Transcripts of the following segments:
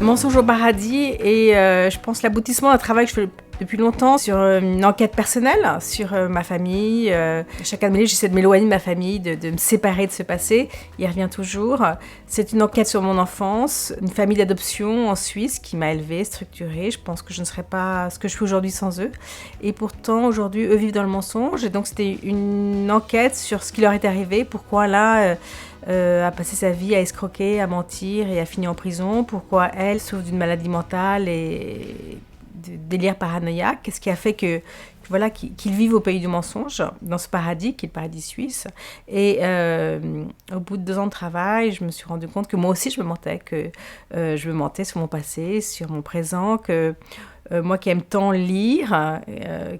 Mensonge au paradis et je pense l'aboutissement d'un travail que je fais depuis longtemps sur une enquête personnelle, sur ma famille. Chacun de mes livres, j'essaie de m'éloigner de ma famille, de me séparer de ce passé. Il revient toujours. C'est une enquête sur mon enfance, une famille d'adoption en Suisse qui m'a élevée, structurée. Je pense que je ne serais pas ce que je suis aujourd'hui sans eux. Et pourtant, aujourd'hui, eux vivent dans le mensonge. Et donc, c'était une enquête sur ce qui leur est arrivé, pourquoi là... a passé sa vie à escroquer, à mentir et a fini en prison. Pourquoi elle souffre d'une maladie mentale et de délire paranoïaque. Qu'est-ce qui a fait qu'ils vivent au pays du mensonge, dans ce paradis qui est le paradis suisse. Et au bout de 2 ans de travail, je me suis rendu compte que moi aussi je me mentais, je me mentais sur mon passé, sur mon présent, que moi qui aime tant lire,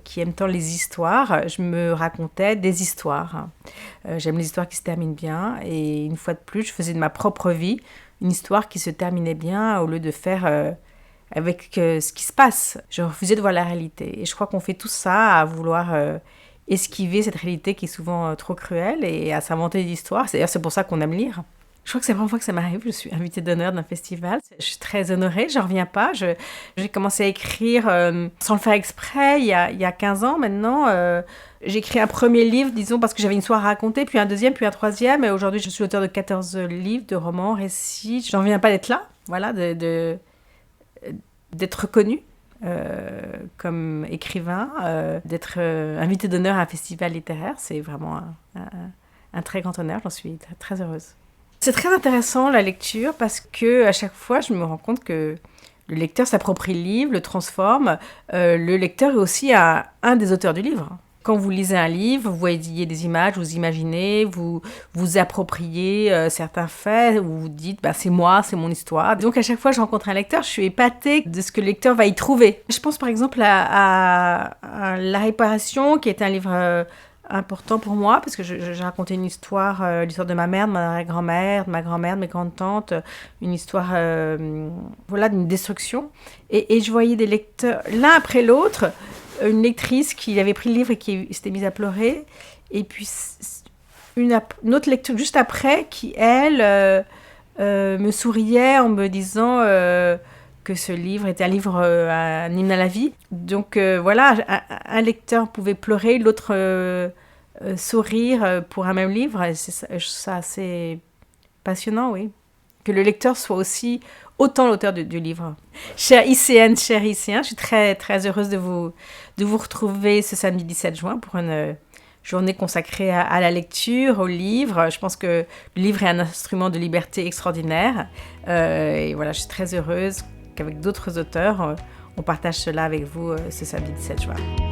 qui aime tant les histoires, je me racontais des histoires. J'aime les histoires qui se terminent bien et une fois de plus, je faisais de ma propre vie une histoire qui se terminait bien au lieu de faire avec ce qui se passe. Je refusais de voir la réalité et je crois qu'on fait tout ça à vouloir esquiver cette réalité qui est souvent trop cruelle et à s'inventer des histoires. D'ailleurs, c'est pour ça qu'on aime lire. Je crois que c'est la première fois que ça m'arrive. Je suis invitée d'honneur d'un festival. Je suis très honorée, j'en reviens pas. J'ai commencé à écrire sans le faire exprès il y a 15 ans maintenant. J'ai écrit un premier livre, disons, parce que j'avais une histoire à raconter, puis un deuxième, puis un troisième. Et aujourd'hui, je suis auteure de 14 livres, de romans, récits. J'en reviens pas d'être là, voilà, d'être reconnue comme écrivain, d'être invitée d'honneur à un festival littéraire. C'est vraiment un très grand honneur. J'en suis très heureuse. C'est très intéressant la lecture parce que à chaque fois je me rends compte que le lecteur s'approprie le livre, le transforme. Le lecteur est aussi un des auteurs du livre. Quand vous lisez un livre, vous voyez des images, vous imaginez, vous appropriez certains faits, vous dites c'est moi, c'est mon histoire. Donc à chaque fois que je rencontre un lecteur, je suis épatée de ce que le lecteur va y trouver. Je pense par exemple à La Réparation, qui est un livre important pour moi parce que j'ai raconté une histoire, l'histoire de ma mère, de ma grand-mère, de ma grand-mère, de mes grandes-tantes, une histoire d'une destruction. Et je voyais des lecteurs, l'un après l'autre, une lectrice qui avait pris le livre et qui s'était mise à pleurer, et puis une autre lecture juste après qui, elle, me souriait en me disant que ce livre était un livre, un hymne à la vie. Donc un lecteur pouvait pleurer, l'autre sourire pour un même livre. Et c'est assez passionnant, oui. Que le lecteur soit aussi autant l'auteur du livre. Chère ICN, cher ICN, je suis très, très heureuse de vous retrouver ce samedi 17 juin pour une journée consacrée à la lecture, au livre. Je pense que le livre est un instrument de liberté extraordinaire. Et voilà, je suis très heureuse qu'avec d'autres auteurs, on partage cela avec vous ce samedi 17 juin.